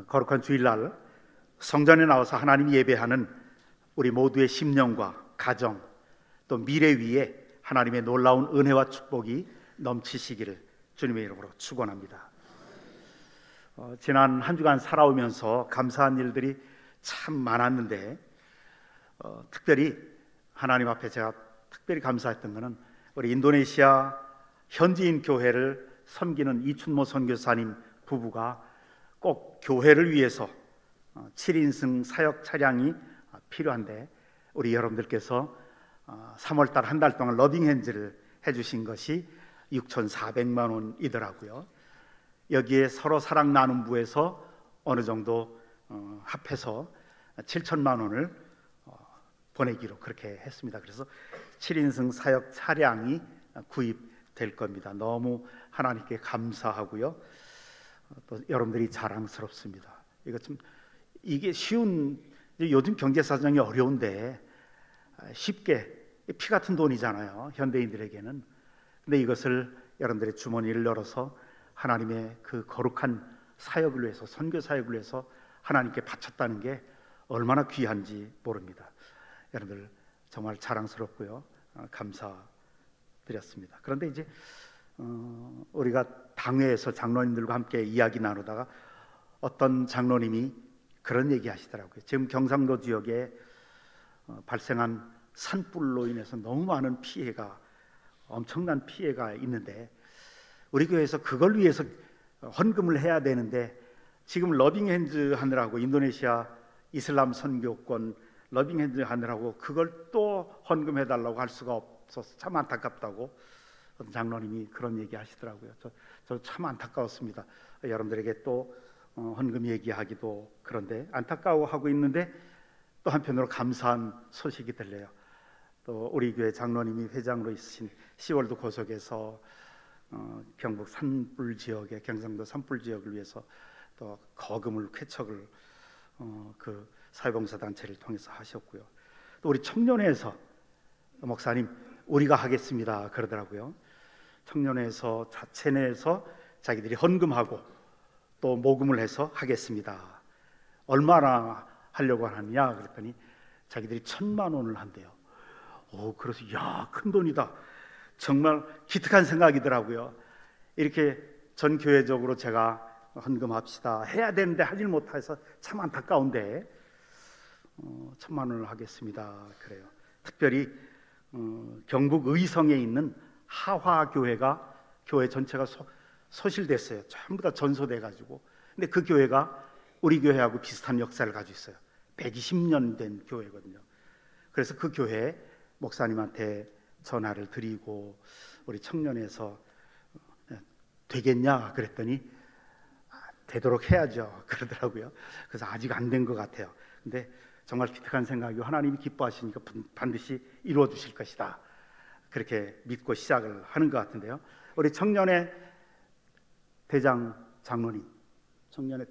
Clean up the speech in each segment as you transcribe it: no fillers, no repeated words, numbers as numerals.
거룩한 주일날 성전에 나와서 하나님 예배하는 우리 모두의 심령과 가정 또 미래 위에 하나님의 놀라운 은혜와 축복이 넘치시기를 주님의 이름으로 축원합니다. 지난 한 주간 살아오면서 감사한 일들이 참 많았는데 특별히 하나님 앞에 제가 특별히 감사했던 것은 우리 인도네시아 현지인 교회를 섬기는 이춘모 선교사님 부부가 꼭 교회를 위해서 7인승 사역 차량이 필요한데 우리 여러분들께서 3월달 한 달 동안 러빙핸즈를 해주신 것이 6,400만 원이더라고요. 여기에 서로 사랑 나눔 부에서 어느 정도 합해서 7천만 원을 보내기로 그렇게 했습니다. 그래서 7인승 사역 차량이 구입될 겁니다. 너무 하나님께 감사하고요. 또 여러분들이 자랑스럽습니다. 이게 쉬운, 요즘 경제 사정이 어려운데 쉽게 피 같은 돈이잖아요, 현대인들에게는. 근데 이것을 여러분들의 주머니를 열어서 하나님의 그 거룩한 사역을 위해서, 선교 사역을 위해서 하나님께 바쳤다는 게 얼마나 귀한지 모릅니다. 여러분들 정말 자랑스럽고요, 감사드렸습니다. 그런데 이제 우리가 당회에서 장로님들과 함께 이야기 나누다가 어떤 장로님이 그런 얘기 하시더라고요. 지금 경상도 지역에 발생한 산불로 인해서 너무 많은 피해가, 엄청난 피해가 있는데 우리 교회에서 그걸 위해서 헌금을 해야 되는데 지금 러빙핸즈 하느라고, 인도네시아 이슬람 선교권 러빙핸즈 하느라고 그걸 또 헌금해달라고 할 수가 없어서 참 안타깝다고 어떤 장로님이 그런 얘기 하시더라고요. 저 참 안타까웠습니다. 여러분들에게 또 헌금 얘기하기도 그런데 안타까워하고 있는데 또 한편으로 감사한 소식이 들려요. 또 우리 교회 장로님이 회장으로 있으신 10월도 고속에서 경북 산불 지역에, 경상도 산불 지역을 위해서 또 거금을, 쾌척을 그 사회봉사단체를 통해서 하셨고요. 또 우리 청년회에서 목사님 우리가 하겠습니다 그러더라고요. 청년회에서 자체 내에서 자기들이 헌금하고 또 모금을 해서 하겠습니다. 얼마나 하려고 하느냐 그랬더니 자기들이 1,000만 원을 한대요. 그래서 야, 큰 돈이다. 정말 기특한 생각이더라고요. 이렇게 전 교회적으로 제가 헌금합시다 해야 되는데 하질 못해서 참 안타까운데 1,000만 원을 하겠습니다 그래요. 특별히 경북 의성에 있는 하화교회가, 교회 전체가 소실됐어요. 전부 다 전소돼가지고. 근데 그 교회가 우리 교회하고 비슷한 역사를 가지고 있어요. 120년 된 교회거든요. 그래서 그 교회 목사님한테 전화를 드리고 우리 청년회에서 되겠냐 그랬더니 되도록 해야죠 그러더라고요. 그래서 아직 안 된 것 같아요. 근데 정말 기특한 생각이고 하나님이 기뻐하시니까 반드시 이루어 주실 것이다 그렇게 믿고 시작을 하는 것 같은데요. 우리 청년회 대장 장로님, 청년회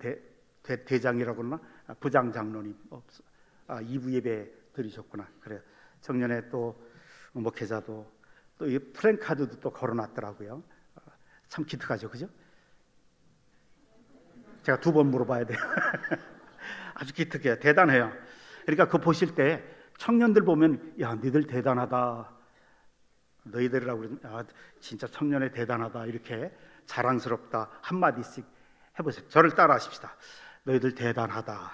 대장이라고 그러나 부장 장로님 2부 예배 드리셨구나. 그래요. 청년회 또 목회자도 또 이 프랭카드도 또 걸어놨더라고요. 참 기특하죠, 그죠? 제가 2번 물어봐야 돼요. 아주 기특해요. 대단해요. 그러니까 그거 보실 때 청년들 보면 야, 너희들 대단하다. 너희들이라고 그러면 진짜 청년회 대단하다 이렇게 자랑스럽다 한마디씩 해보세요. 저를 따라 하십시다. 너희들 대단하다.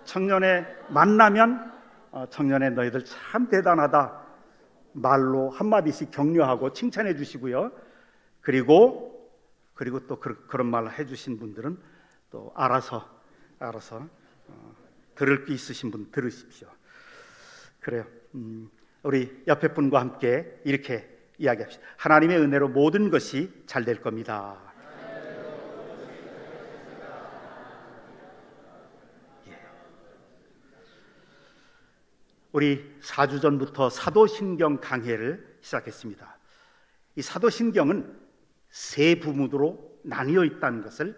청년회 만나면 청년회 너희들 참 대단하다 말로 한마디씩 격려하고 칭찬해 주시고요. 그리고 또 그런 말을 해주신 분들은 또 알아서 들을 게 있으신 분 들으십시오. 그래요. 우리 옆에 분과 함께 이렇게 이야기합시다. 하나님의 은혜로 모든 것이 잘 될 겁니다. 우리 4주 전부터 사도신경 강해를 시작했습니다. 이 사도신경은 세 부문으로 나뉘어 있다는 것을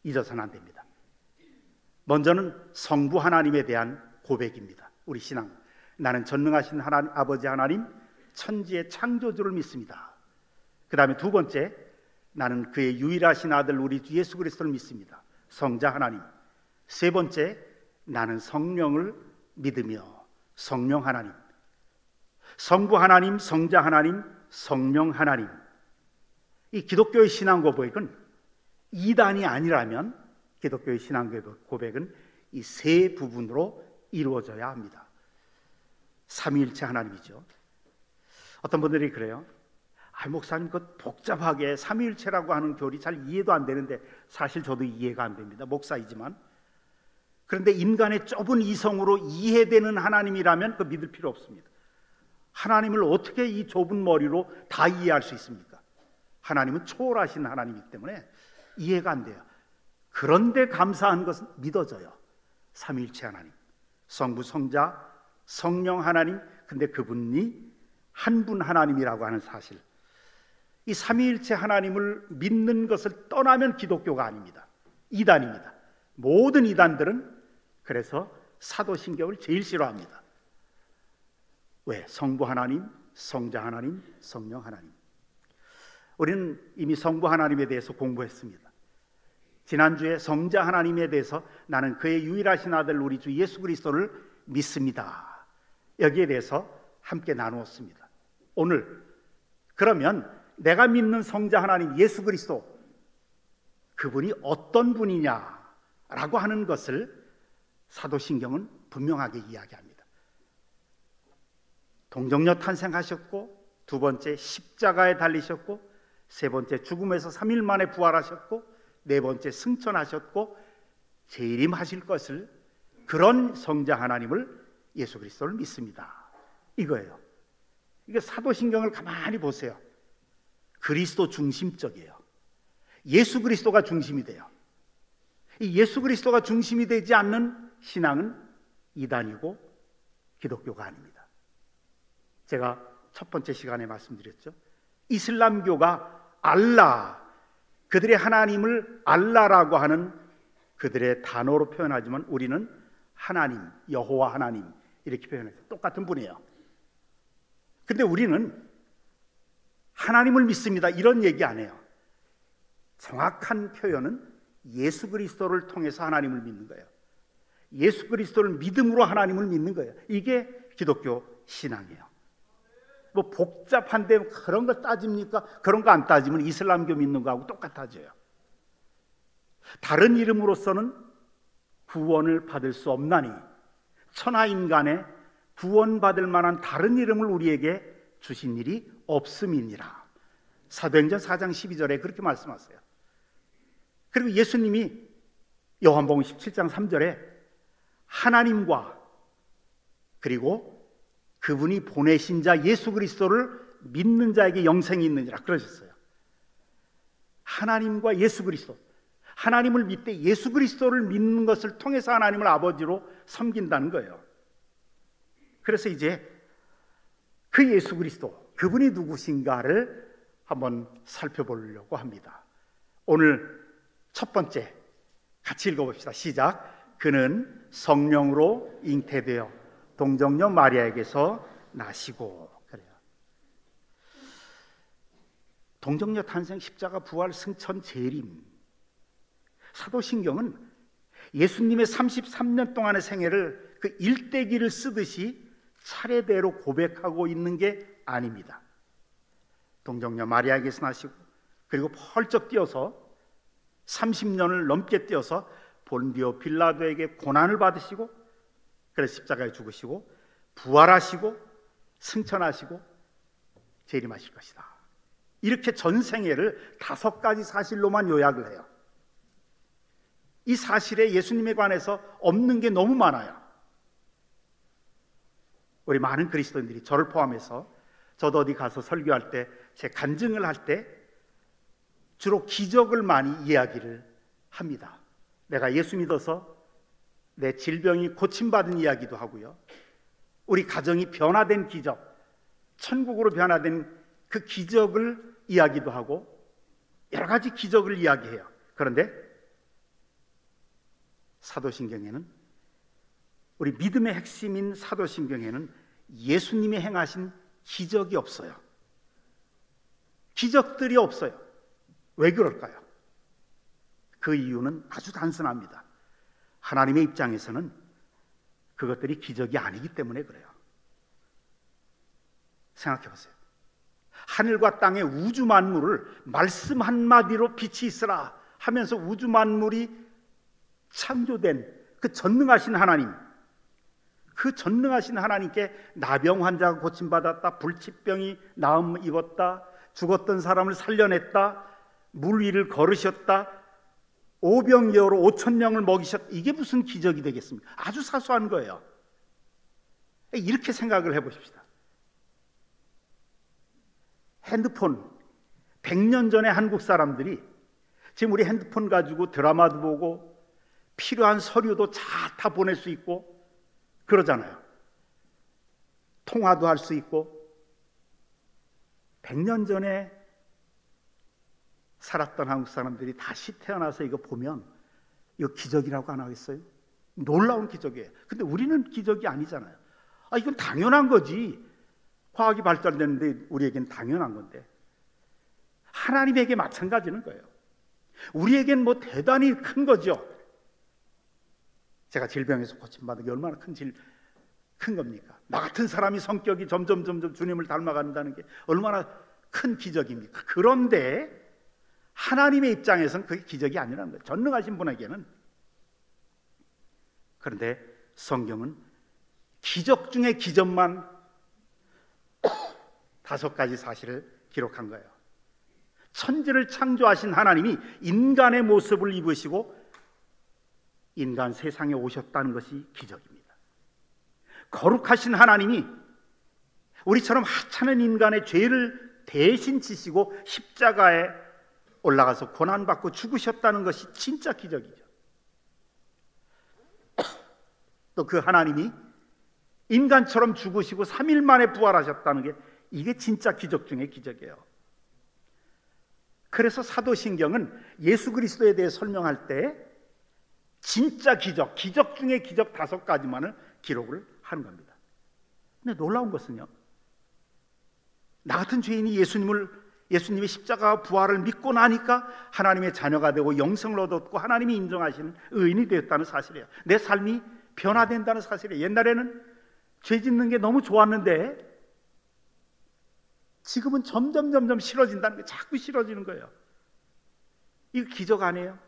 잊어서는 안 됩니다. 먼저는 성부 하나님에 대한 고백입니다. 우리 신앙, 나는 전능하신 아버지 하나님, 천지의 창조주를 믿습니다. 그 다음에 두 번째, 나는 그의 유일하신 아들 우리 주 예수 그리스도를 믿습니다. 성자 하나님. 세 번째, 나는 성령을 믿으며 성령 하나님. 성부 하나님, 성자 하나님, 성령 하나님. 이 기독교의 신앙 고백은 이단이 아니라면 기독교의 신앙 고백은 이 세 부분으로 이루어져야 합니다. 삼위일체 하나님이죠. 어떤 분들이 그래요. 목사님 그 복잡하게 삼위일체라고 하는 교리 잘 이해도 안 되는데, 사실 저도 이해가 안 됩니다. 목사이지만. 그런데 인간의 좁은 이성으로 이해되는 하나님이라면 그 믿을 필요 없습니다. 하나님을 어떻게 이 좁은 머리로 다 이해할 수 있습니까? 하나님은 초월하신 하나님이기 때문에 이해가 안 돼요. 그런데 감사한 것은 믿어져요. 삼위일체 하나님, 성부, 성자, 성령 하나님. 근데 그분이 한 분 하나님이라고 하는 사실, 이 삼위일체 하나님을 믿는 것을 떠나면 기독교가 아닙니다. 이단입니다. 모든 이단들은 그래서 사도신경을 제일 싫어합니다. 왜? 성부 하나님, 성자 하나님, 성령 하나님. 우리는 이미 성부 하나님에 대해서 공부했습니다. 지난주에 성자 하나님에 대해서 나는 그의 유일하신 아들 우리 주 예수 그리스도를 믿습니다. 여기에 대해서 함께 나누었습니다. 오늘 그러면 내가 믿는 성자 하나님 예수 그리스도, 그분이 어떤 분이냐라고 하는 것을 사도신경은 분명하게 이야기합니다. 동정녀 탄생하셨고, 두 번째 십자가에 달리셨고, 세 번째 죽음에서 3일 만에 부활하셨고, 네 번째 승천하셨고, 재림하실 것을, 그런 성자 하나님을 예수 그리스도를 믿습니다. 이거예요. 이게 사도신경을 가만히 보세요. 그리스도 중심적이에요. 예수 그리스도가 중심이 돼요. 이 예수 그리스도가 중심이 되지 않는 신앙은 이단이고 기독교가 아닙니다. 제가 첫 번째 시간에 말씀드렸죠. 이슬람교가 알라, 그들의 하나님을 알라라고 하는 그들의 단어로 표현하지만 우리는 하나님, 여호와 하나님 이렇게 표현해서 똑같은 분이에요. 근데 우리는 하나님을 믿습니다 이런 얘기 안 해요. 정확한 표현은 예수 그리스도를 통해서 하나님을 믿는 거예요. 예수 그리스도를 믿음으로 하나님을 믿는 거예요. 이게 기독교 신앙이에요. 뭐 복잡한데 그런 거 따집니까? 그런 거 안 따지면 이슬람교 믿는 거하고 똑같아져요. 다른 이름으로서는 구원을 받을 수 없나니 천하인간의 구원받을 만한 다른 이름을 우리에게 주신 일이 없음이니라. 사도행전 4장 12절에 그렇게 말씀하세요. 그리고 예수님이 요한복음 17장 3절에 하나님과 그리고 그분이 보내신 자 예수 그리스도를 믿는 자에게 영생이 있느니라 그러셨어요. 하나님과 예수 그리스도, 하나님을 믿되 예수 그리스도를 믿는 것을 통해서 하나님을 아버지로 섬긴다는 거예요. 그래서 이제 그 예수 그리스도, 그분이 누구신가를 한번 살펴보려고 합니다. 오늘 첫 번째 같이 읽어봅시다. 시작. 그는 성령으로 잉태되어 동정녀 마리아에게서 나시고. 그래요. 동정녀 탄생, 십자가, 부활, 승천, 재림. 사도신경은 예수님의 33년 동안의 생애를 그 일대기를 쓰듯이 차례대로 고백하고 있는 게 아닙니다. 동정녀 마리아에게서 나시고, 그리고 펄쩍 뛰어서 30년을 넘게 뛰어서 본디오 빌라도에게 고난을 받으시고, 그래서 십자가에 죽으시고 부활하시고 승천하시고 재림하실 것이다. 이렇게 전생애를 5가지 사실로만 요약을 해요. 이 사실에 예수님에 관해서 없는 게 너무 많아요. 우리 많은 그리스도인들이 저를 포함해서 저도 어디 가서 설교할 때, 제 간증을 할 때 주로 기적을 많이 이야기를 합니다. 내가 예수 믿어서 내 질병이 고침받은 이야기도 하고요, 우리 가정이 변화된 기적, 천국으로 변화된 그 기적을 이야기도 하고 여러 가지 기적을 이야기해요. 그런데 사도신경에는, 우리 믿음의 핵심인 사도신경에는 예수님이 행하신 기적이 없어요. 기적들이 없어요. 왜 그럴까요? 그 이유는 아주 단순합니다. 하나님의 입장에서는 그것들이 기적이 아니기 때문에 그래요. 생각해 보세요. 하늘과 땅의 우주 만물을 말씀 한마디로 빛이 있으라 하면서 우주 만물이 창조된 그 전능하신 하나님, 그 전능하신 하나님께 나병 환자가 고침받았다, 불치병이 나음 입었다, 죽었던 사람을 살려냈다, 물 위를 걸으셨다, 오병이어로 5,000명을 먹이셨다. 이게 무슨 기적이 되겠습니까? 아주 사소한 거예요. 이렇게 생각을 해보십시다. 핸드폰, 100년 전에 한국 사람들이 지금 우리 핸드폰 가지고 드라마도 보고 필요한 서류도 다 보낼 수 있고 그러잖아요. 통화도 할 수 있고. 100년 전에 살았던 한국 사람들이 다시 태어나서 이거 보면 이거 기적이라고 안 하겠어요? 놀라운 기적이에요. 근데 우리는 기적이 아니잖아요. 이건 당연한 거지. 과학이 발달됐는데 우리에겐 당연한 건데, 하나님에게 마찬가지는 거예요. 우리에겐 뭐 대단히 큰 거죠. 제가 질병에서 고침받은 게 얼마나 큰 겁니까? 나 같은 사람이 성격이 점점 주님을 닮아간다는 게 얼마나 큰 기적입니까? 그런데 하나님의 입장에서는 그게 기적이 아니라는 거예요. 전능하신 분에게는. 그런데 성경은 기적 중에 기적만 5가지 사실을 기록한 거예요. 천지를 창조하신 하나님이 인간의 모습을 입으시고 인간 세상에 오셨다는 것이 기적입니다. 거룩하신 하나님이 우리처럼 하찮은 인간의 죄를 대신 지시고 십자가에 올라가서 고난받고 죽으셨다는 것이 진짜 기적이죠. 또 그 하나님이 인간처럼 죽으시고 3일 만에 부활하셨다는 게 이게 진짜 기적 중에 기적이에요. 그래서 사도신경은 예수 그리스도에 대해 설명할 때 진짜 기적 중에 기적 5가지만을 기록을 하는 겁니다. 근데 놀라운 것은요, 나 같은 죄인이 예수님의 십자가 부활을 믿고 나니까 하나님의 자녀가 되고 영생을 얻었고 하나님이 인정하시는 의인이 되었다는 사실이에요. 내 삶이 변화된다는 사실이에요. 옛날에는 죄 짓는 게 너무 좋았는데 지금은 점점 싫어진다는 게 자꾸 싫어지는 거예요. 이거 기적 아니에요?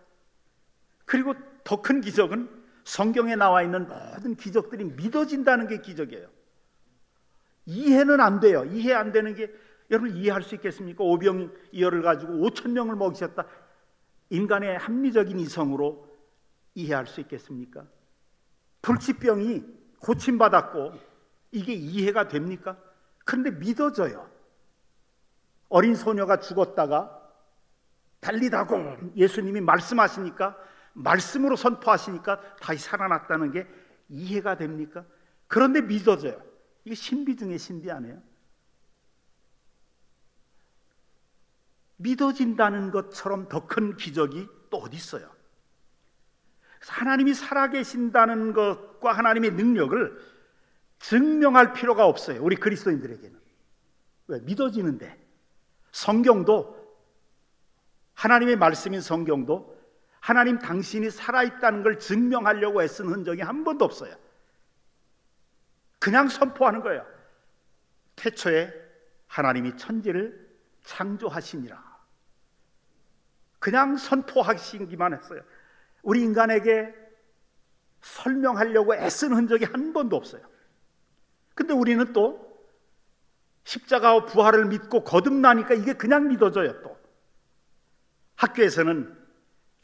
그리고 더 큰 기적은 성경에 나와 있는 모든 기적들이 믿어진다는 게 기적이에요. 이해는 안 돼요. 이해 안 되는 게, 여러분 이해할 수 있겠습니까? 오병이어를 가지고 5,000명을 먹이셨다. 인간의 합리적인 이성으로 이해할 수 있겠습니까? 불치병이 고침받았고 이게 이해가 됩니까? 그런데 믿어져요. 어린 소녀가 죽었다가 달리다고 예수님이 말씀하시니까, 말씀으로 선포하시니까 다시 살아났다는 게 이해가 됩니까? 그런데 믿어져요. 이게 신비 중에 신비 아니에요? 믿어진다는 것처럼 더 큰 기적이 또 어디 있어요? 하나님이 살아계신다는 것과 하나님의 능력을 증명할 필요가 없어요. 우리 그리스도인들에게는. 왜? 믿어지는데. 성경도, 하나님의 말씀인 성경도 하나님 당신이 살아있다는 걸 증명하려고 애쓴 흔적이 한 번도 없어요. 그냥 선포하는 거예요. 태초에 하나님이 천지를 창조하시니라. 그냥 선포하시기만 했어요. 우리 인간에게 설명하려고 애쓴 흔적이 한 번도 없어요. 근데 우리는 또 십자가와 부활을 믿고 거듭나니까 이게 그냥 믿어져요. 또 학교에서는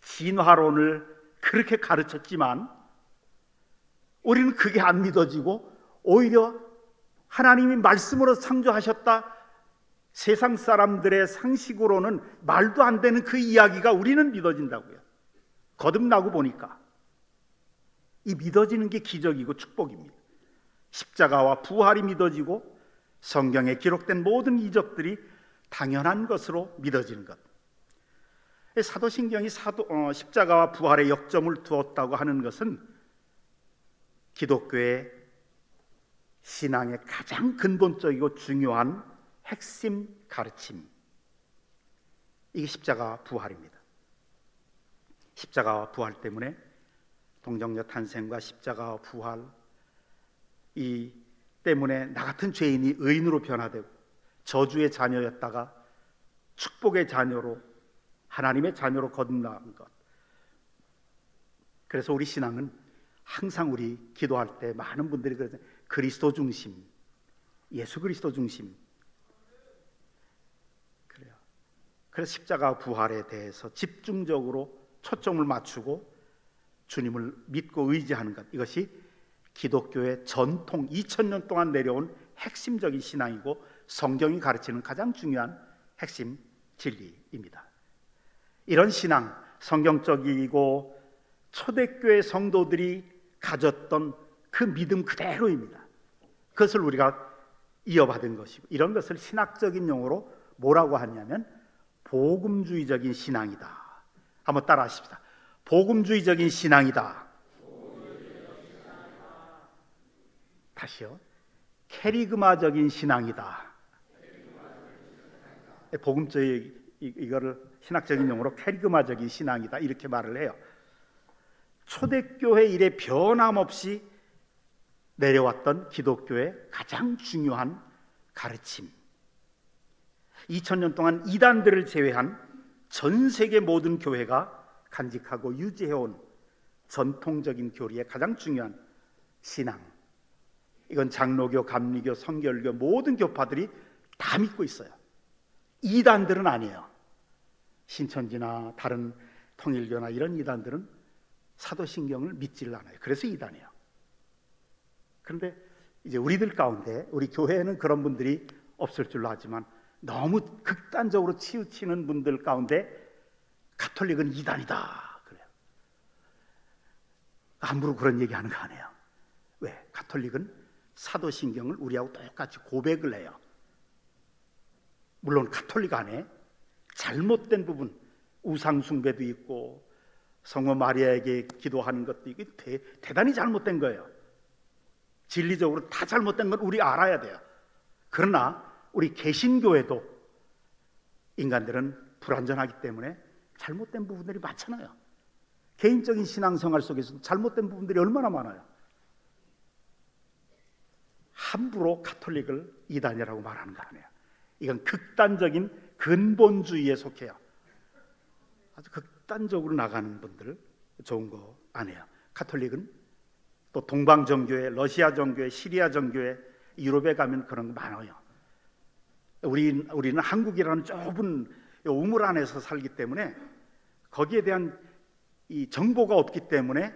진화론을 그렇게 가르쳤지만 우리는 그게 안 믿어지고 오히려 하나님이 말씀으로 창조하셨다, 세상 사람들의 상식으로는 말도 안 되는 그 이야기가 우리는 믿어진다고요. 거듭나고 보니까 이 믿어지는 게 기적이고 축복입니다. 십자가와 부활이 믿어지고 성경에 기록된 모든 이적들이 당연한 것으로 믿어지는 것. 사도신경이 십자가와 부활에 역점을 두었다고 하는 것은 기독교의 신앙의 가장 근본적이고 중요한 핵심 가르침, 이게 십자가 부활입니다. 십자가 부활 때문에 동정녀 탄생과 십자가 부활 이 때문에 나 같은 죄인이 의인으로 변화되고 저주의 자녀였다가 축복의 자녀로 하나님의 자녀로 거듭난 것. 그래서 우리 신앙은 항상 우리 기도할 때 많은 분들이 그러잖아요. 그리스도 중심, 예수 그리스도 중심. 그래요. 그래서 십자가 부활에 대해서 집중적으로 초점을 맞추고 주님을 믿고 의지하는 것, 이것이 기독교의 전통 2000년 동안 내려온 핵심적인 신앙이고 성경이 가르치는 가장 중요한 핵심 진리입니다. 이런 신앙, 성경적이고 초대교회 성도들이 가졌던 그 믿음 그대로입니다. 그것을 우리가 이어받은 것이고, 이런 것을 신학적인 용어로 뭐라고 하냐면 복음주의적인 신앙이다. 한번 따라 하십시다. 복음주의적인 신앙이다. 다시요. 캐리그마적인 신앙이다. 복음주의, 이거를 신학적인 용어로 캐리그마적인 신앙이다, 이렇게 말을 해요. 초대교회 이래 변함없이 내려왔던 기독교의 가장 중요한 가르침, 2000년 동안 이단들을 제외한 전 세계 모든 교회가 간직하고 유지해온 전통적인 교리의 가장 중요한 신앙, 이건 장로교, 감리교, 성결교 모든 교파들이 다 믿고 있어요. 이단들은 아니에요. 신천지나 다른 통일교나 이런 이단들은 사도신경을 믿지를 않아요. 그래서 이단이에요. 그런데 이제 우리들 가운데, 우리 교회에는 그런 분들이 없을 줄로 하지만 너무 극단적으로 치우치는 분들 가운데 가톨릭은 이단이다 그래요. 함부로 그런 얘기하는 거 아니에요. 왜? 가톨릭은 사도신경을 우리하고 똑같이 고백을 해요. 물론 가톨릭 안에 잘못된 부분, 우상숭배도 있고 성모 마리아에게 기도하는 것도 이게 대단히 잘못된 거예요. 진리적으로 다 잘못된 건 우리 알아야 돼요. 그러나 우리 개신교에도 인간들은 불완전하기 때문에 잘못된 부분들이 많잖아요. 개인적인 신앙생활 속에서도 잘못된 부분들이 얼마나 많아요. 함부로 가톨릭을 이단이라고 말하는 거 아니에요. 이건 극단적인 근본주의에 속해요. 아주 극단적으로 나가는 분들 좋은 거 아니에요. 가톨릭은 또 동방정교회, 러시아 정교회, 시리아 정교회, 유럽에 가면 그런 거 많아요. 우리는 한국이라는 좁은 우물 안에서 살기 때문에 거기에 대한 이 정보가 없기 때문에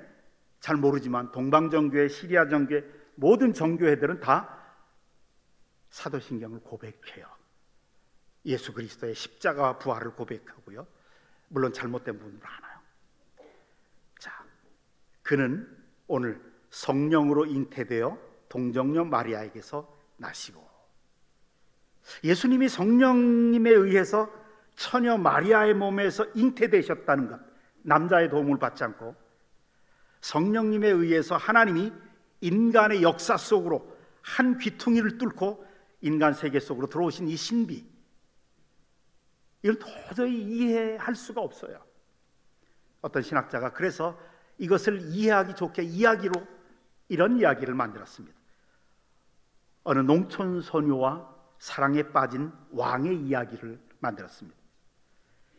잘 모르지만 동방정교회, 시리아 정교회 모든 정교회들은 다 사도신경을 고백해요. 예수 그리스도의 십자가와 부활을 고백하고요. 물론 잘못된 부분도 많아요. 자, 그는 오늘 성령으로 잉태되어 동정녀 마리아에게서 나시고, 예수님이 성령님에 의해서 처녀 마리아의 몸에서 잉태되셨다는 것, 남자의 도움을 받지 않고 성령님에 의해서 하나님이 인간의 역사 속으로 한 귀퉁이를 뚫고 인간 세계 속으로 들어오신 이 신비, 이걸 도저히 이해할 수가 없어요. 어떤 신학자가 그래서 이것을 이해하기 좋게 이야기로 이런 이야기를 만들었습니다. 어느 농촌 소녀와 사랑에 빠진 왕의 이야기를 만들었습니다.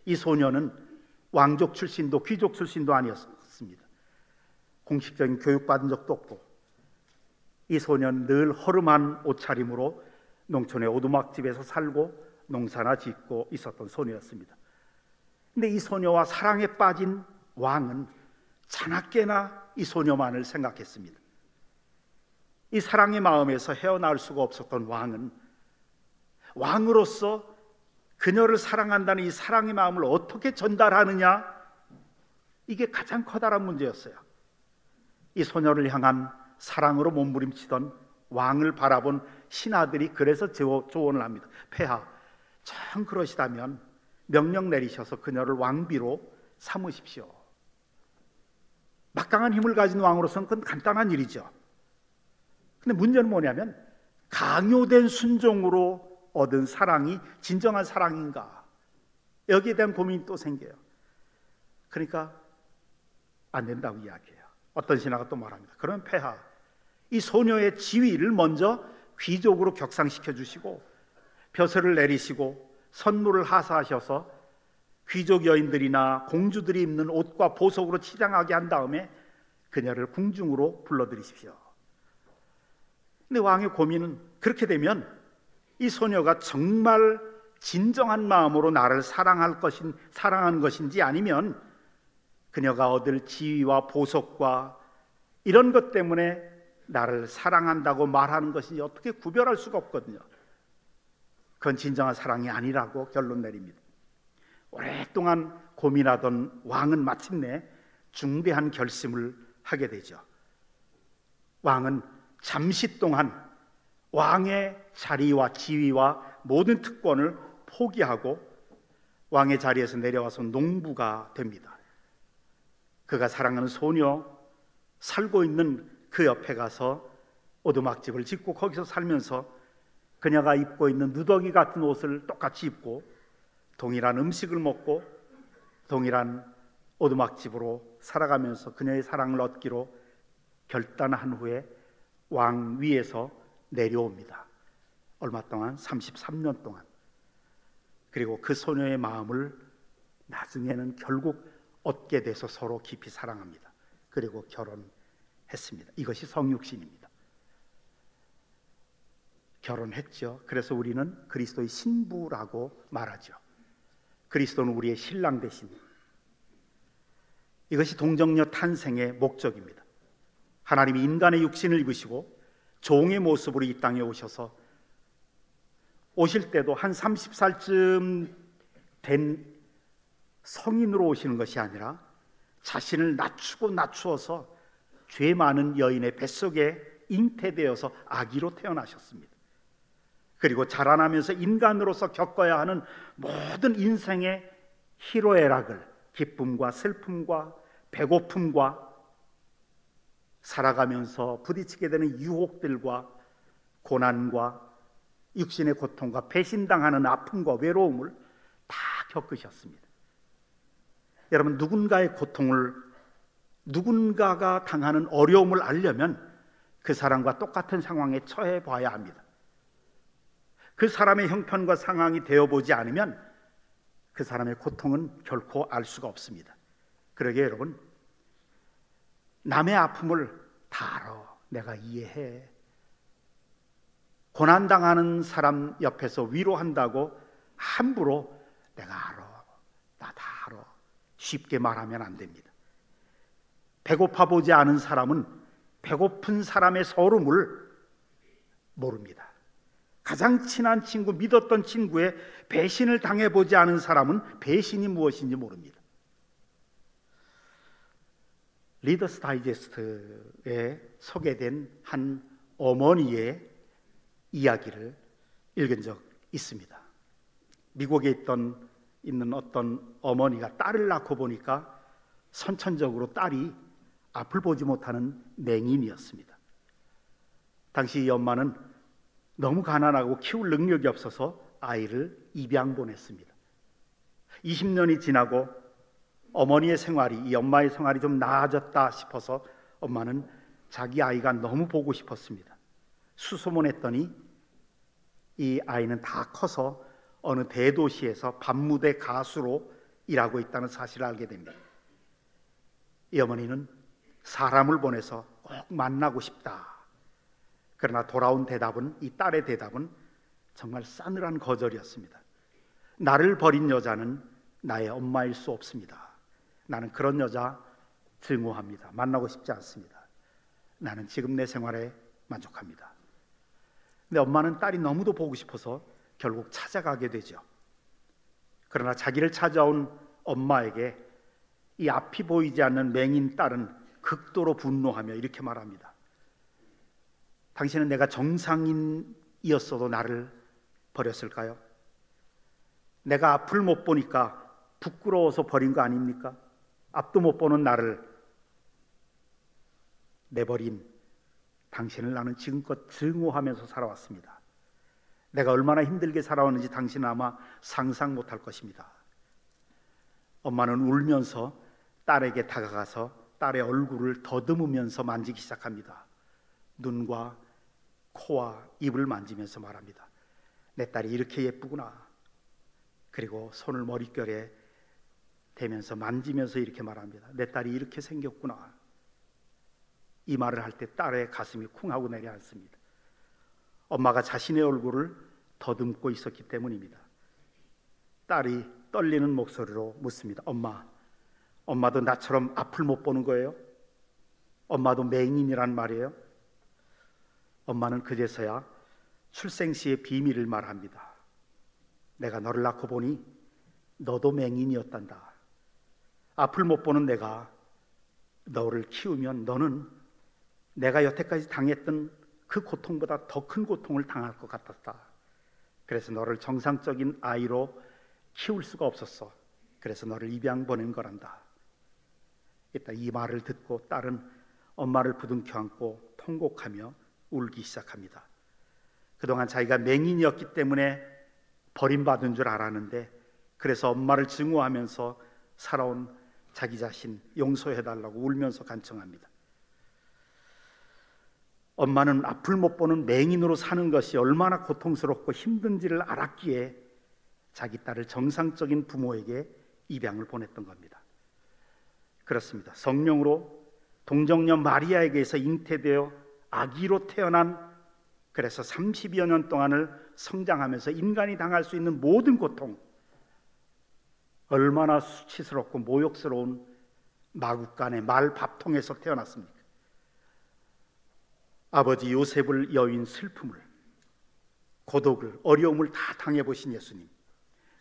이 소녀는 왕족 출신도 귀족 출신도 아니었습니다. 공식적인 교육받은 적도 없고, 이 소녀는 늘 허름한 옷차림으로 농촌의 오두막집에서 살고 농사나 짓고 있었던 소녀였습니다. 근데 이 소녀와 사랑에 빠진 왕은 자나깨나 이 소녀만을 생각했습니다. 이 사랑의 마음에서 헤어나올 수가 없었던 왕은 왕으로서 그녀를 사랑한다는 이 사랑의 마음을 어떻게 전달하느냐, 이게 가장 커다란 문제였어요. 이 소녀를 향한 사랑으로 몸부림치던 왕을 바라본 신하들이 그래서 조언을 합니다. 폐하, 정 그러시다면 명령 내리셔서 그녀를 왕비로 삼으십시오. 막강한 힘을 가진 왕으로서는 그건 간단한 일이죠. 근데 문제는 뭐냐면 강요된 순종으로 얻은 사랑이 진정한 사랑인가? 여기에 대한 고민이 또 생겨요. 그러니까 안 된다고 이야기해요. 어떤 신하가 또 말합니다. 그러면 폐하, 이 소녀의 지위를 먼저 귀족으로 격상시켜 주시고 벼슬을 내리시고 선물을 하사하셔서 귀족 여인들이나 공주들이 입는 옷과 보석으로 치장하게 한 다음에 그녀를 궁중으로 불러들이십시오. 근데 왕의 고민은 그렇게 되면 이 소녀가 정말 진정한 마음으로 나를 사랑한 것인지 아니면 그녀가 얻을 지위와 보석과 이런 것 때문에 나를 사랑한다고 말하는 것인지 어떻게 구별할 수가 없거든요. 그건 진정한 사랑이 아니라고 결론 내립니다. 오랫동안 고민하던 왕은 마침내 중대한 결심을 하게 되죠. 왕은 잠시 동안 왕의 자리와 지위와 모든 특권을 포기하고 왕의 자리에서 내려와서 농부가 됩니다. 그가 사랑하는 소녀 살고 있는 그 옆에 가서 오두막집을 짓고 거기서 살면서 그녀가 입고 있는 누더기 같은 옷을 똑같이 입고 동일한 음식을 먹고 동일한 오두막집으로 살아가면서 그녀의 사랑을 얻기로 결단한 후에 왕 위에서 내려옵니다. 얼마 동안? 33년 동안. 그리고 그 소녀의 마음을 나중에는 결국 얻게 돼서 서로 깊이 사랑합니다. 그리고 결혼했습니다. 이것이 성육신입니다. 결혼했죠. 그래서 우리는 그리스도의 신부라고 말하죠. 그리스도는 우리의 신랑 되신, 이것이 동정녀 탄생의 목적입니다. 하나님이 인간의 육신을 입으시고 종의 모습으로 이 땅에 오셔서 오실 때도 한 30살쯤 된 성인으로 오시는 것이 아니라 자신을 낮추어서 죄 많은 여인의 뱃속에 잉태되어서 아기로 태어나셨습니다. 그리고 자라나면서 인간으로서 겪어야 하는 모든 인생의 희로애락을, 기쁨과 슬픔과 배고픔과 살아가면서 부딪히게 되는 유혹들과 고난과 육신의 고통과 배신당하는 아픔과 외로움을 다 겪으셨습니다. 여러분, 누군가의 고통을, 누군가가 당하는 어려움을 알려면 그 사람과 똑같은 상황에 처해 봐야 합니다. 그 사람의 형편과 상황이 되어보지 않으면 그 사람의 고통은 결코 알 수가 없습니다. 그러게 여러분, 남의 아픔을 다 알아. 내가 이해해. 고난당하는 사람 옆에서 위로한다고 함부로 내가 알아. 나 다 알아. 쉽게 말하면 안 됩니다. 배고파 보지 않은 사람은 배고픈 사람의 서름을 모릅니다. 가장 친한 친구, 믿었던 친구의 배신을 당해보지 않은 사람은 배신이 무엇인지 모릅니다. 리더스 다이제스트에 소개된 한 어머니의 이야기를 읽은 적 있습니다. 미국에 있는 어떤 어머니가 딸을 낳고 보니까 선천적으로 딸이 앞을 보지 못하는 맹인이었습니다. 당시 이 엄마는 너무 가난하고 키울 능력이 없어서 아이를 입양 보냈습니다. 20년이 지나고 어머니의 생활이, 이 엄마의 생활이 좀 나아졌다 싶어서 엄마는 자기 아이가 너무 보고 싶었습니다. 수소문했더니 이 아이는 다 커서 어느 대도시에서 밤무대 가수로 일하고 있다는 사실을 알게 됩니다. 이 어머니는 사람을 보내서 꼭 만나고 싶다. 그러나 돌아온 대답은, 이 딸의 대답은 정말 싸늘한 거절이었습니다. 나를 버린 여자는 나의 엄마일 수 없습니다. 나는 그런 여자 증오합니다. 만나고 싶지 않습니다. 나는 지금 내 생활에 만족합니다. 근데 엄마는 딸이 너무도 보고 싶어서 결국 찾아가게 되죠. 그러나 자기를 찾아온 엄마에게 이 앞이 보이지 않는 맹인 딸은 극도로 분노하며 이렇게 말합니다. 당신은 내가 정상인이었어도 나를 버렸을까요? 내가 앞을 못 보니까 부끄러워서 버린 거 아닙니까? 앞도 못 보는 나를 내버린 당신을 나는 지금껏 증오하면서 살아왔습니다. 내가 얼마나 힘들게 살아왔는지 당신은 아마 상상 못할 것입니다. 엄마는 울면서 딸에게 다가가서 딸의 얼굴을 더듬으면서 만지기 시작합니다. 눈과 코와 입을 만지면서 말합니다. 내 딸이 이렇게 예쁘구나. 그리고 손을 머릿결에 대면서 만지면서 이렇게 말합니다. 내 딸이 이렇게 생겼구나. 이 말을 할 때 딸의 가슴이 쿵 하고 내려앉습니다. 엄마가 자신의 얼굴을 더듬고 있었기 때문입니다. 딸이 떨리는 목소리로 묻습니다. 엄마도 나처럼 앞을 못 보는 거예요? 엄마도 맹인이란 말이에요? 엄마는 그제서야 출생시의 비밀을 말합니다. 내가 너를 낳고 보니 너도 맹인이었단다. 앞을 못 보는 내가 너를 키우면 너는 내가 여태까지 당했던 그 고통보다 더 큰 고통을 당할 것 같았다. 그래서 너를 정상적인 아이로 키울 수가 없었어. 그래서 너를 입양 보낸 거란다. 이 말을 듣고 딸은 엄마를 부둥켜 안고 통곡하며 울기 시작합니다. 그동안 자기가 맹인이었기 때문에 버림받은 줄 알았는데, 그래서 엄마를 증오하면서 살아온 자기 자신 용서해달라고 울면서 간청합니다. 엄마는 앞을 못 보는 맹인으로 사는 것이 얼마나 고통스럽고 힘든지를 알았기에 자기 딸을 정상적인 부모에게 입양을 보냈던 겁니다. 그렇습니다. 성령으로 동정녀 마리아에게서 잉태되어 아기로 태어난, 그래서 30여 년 동안을 성장하면서 인간이 당할 수 있는 모든 고통, 얼마나 수치스럽고 모욕스러운 마국간의 말밥통에서 태어났습니까? 아버지 요셉을 여인 슬픔을, 고독을, 어려움을 다 당해보신 예수님,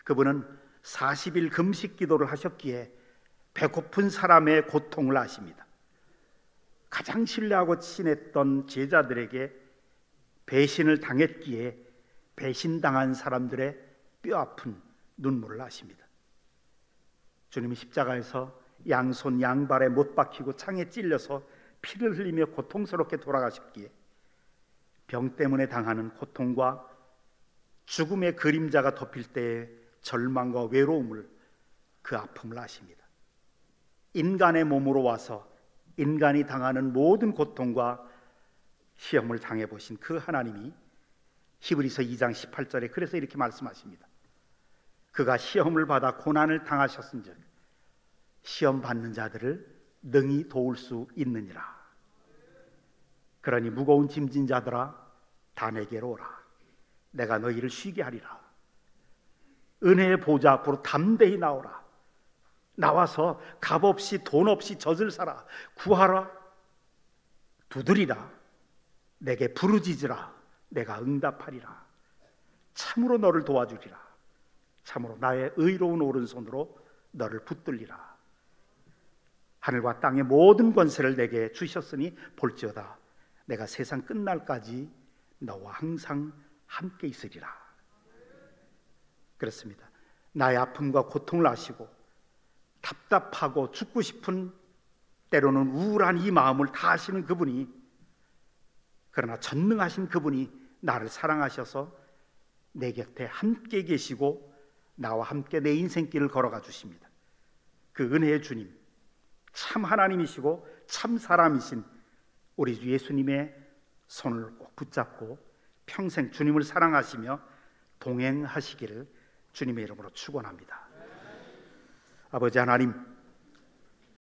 그분은 40일 금식 기도를 하셨기에 배고픈 사람의 고통을 아십니다. 가장 신뢰하고 친했던 제자들에게 배신을 당했기에 배신당한 사람들의 뼈아픈 눈물을 아십니다. 주님이 십자가에서 양손 양발에 못 박히고 창에 찔려서 피를 흘리며 고통스럽게 돌아가셨기에 병 때문에 당하는 고통과 죽음의 그림자가 덮일 때의 절망과 외로움을, 그 아픔을 아십니다. 인간의 몸으로 와서 인간이 당하는 모든 고통과 시험을 당해보신 그 하나님이 히브리서 2장 18절에 그래서 이렇게 말씀하십니다. 그가 시험을 받아 고난을 당하셨은즉 시험 받는 자들을 능히 도울 수 있느니라. 그러니 무거운 짐진 자들아 다 내게로 오라. 내가 너희를 쉬게 하리라. 은혜의 보좌 앞으로 담대히 나오라. 나와서 값 없이 돈 없이 젖을 사라. 구하라. 두드리라. 내게 부르짖으라. 내가 응답하리라. 참으로 너를 도와주리라. 참으로 나의 의로운 오른손으로 너를 붙들리라. 하늘과 땅의 모든 권세를 내게 주셨으니 볼지어다 내가 세상 끝날까지 너와 항상 함께 있으리라. 그렇습니다. 나의 아픔과 고통을 아시고 답답하고 죽고 싶은, 때로는 우울한 이 마음을 다 아시는 그분이, 그러나 전능하신 그분이 나를 사랑하셔서 내 곁에 함께 계시고 나와 함께 내 인생길을 걸어가 주십니다. 그 은혜의 주님, 참 하나님이시고 참 사람이신 우리 주 예수님의 손을 꼭 붙잡고 평생 주님을 사랑하시며 동행하시기를 주님의 이름으로 축원합니다. 아버지 하나님,